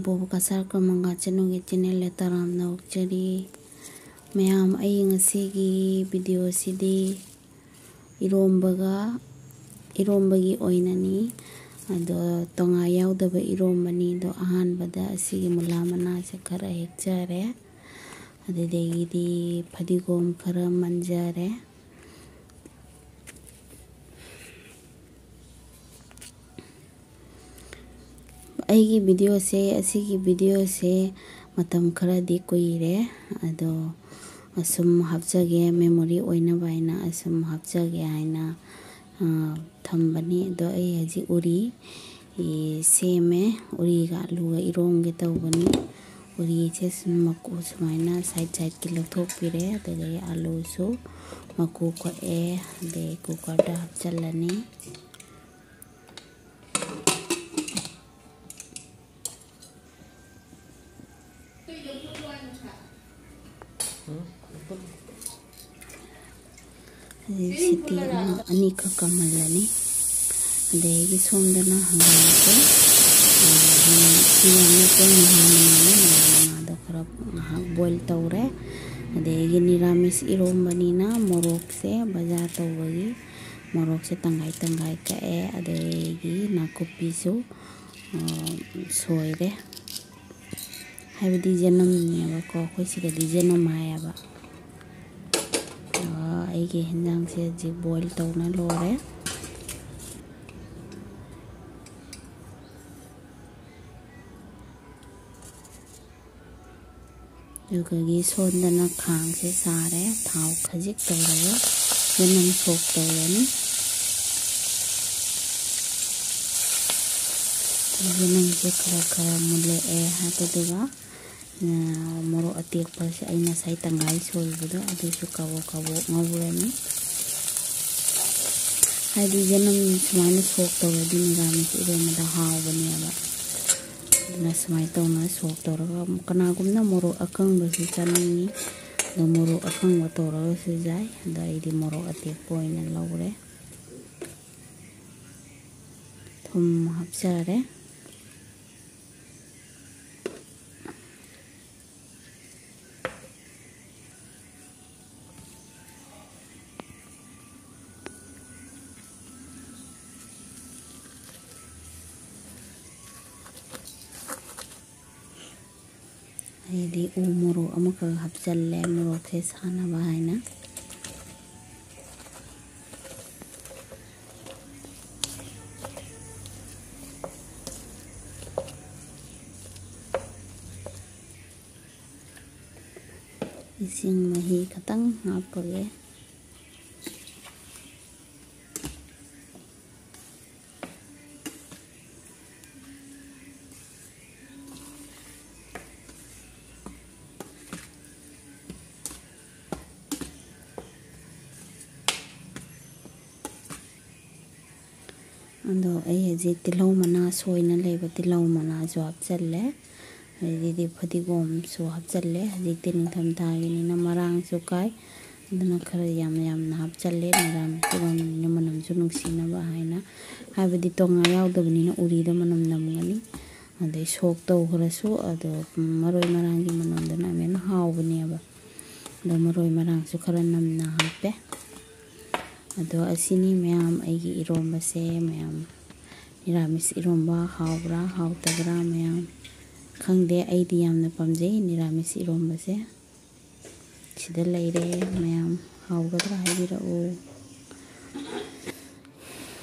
Bobo Kasar Kramanga Channel channel taram na ukjari mayam ai ngasigi video sidi irombagi oinani ado tonga yaudaba irombani do ahanbada asigi mula mana se khara hekjare adedegidi fadigom khara manjare aigi video se matam khara di koire ado asum hapjage memory oina baina asum hapjage aina thambani do ai haji uri seme uri ga lu ga irong ge tawbani uri che maku sumaina side ki lothok pire adege alu su maku ko de cooker da hapchalani Siti anika kamalani adegi somdana hangamate da khara boil tawre adegi niramis irombanina morok se bajar tawbagi morok se tangai ka adegi nakupi su soire habidi janam ne ko khoi sigadi janam ayaba aigi hinjang se ji boil tawna lore yogagi sondana khang se sare thau khajik tawre janam sok tawrani janam se khara mule hataduga moro atik pasi aina sai tangai solbudo adusu kawo ngawurani hadi janam sumana sok tawadi niramis iromada hawbani aba na sumai tawna sok tawraga kanagumna moro akang basi chanini do moro akang watawraga sujai da idi moro atik poina lawre thum hapjare Jadi umuro amaka hapjalle muro se sana bahaina ising mahi katang hapage ando ai haji tilau mana soina leba tilau mana jo hapchalle didi fadigom so hapchalle haji tin tham thagini na marang su kai dana khara yam na hapchalle naram tiram ni manam su nungsina ba haina habidi tonga yaudabni na uri da manam namgani ade sok taw kharasu ado maroi marang gi manam dana men hawbani aba do maroi marang su khara namna hape ado asini mayam aigi iromba se mayam niramis iromba hawbra hawtabra mayam khangde aidi yamna pamjei niramis iromba se sida leire mayam hawgadra haibira o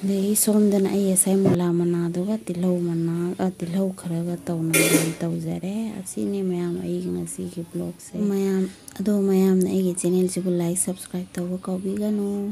de somdana ai sai mula mana doga tilau kharaga tawna tawjare asini mayam aigi ngasi ki blog se mayam na aigi channel sibu like subscribe tawba kawbigano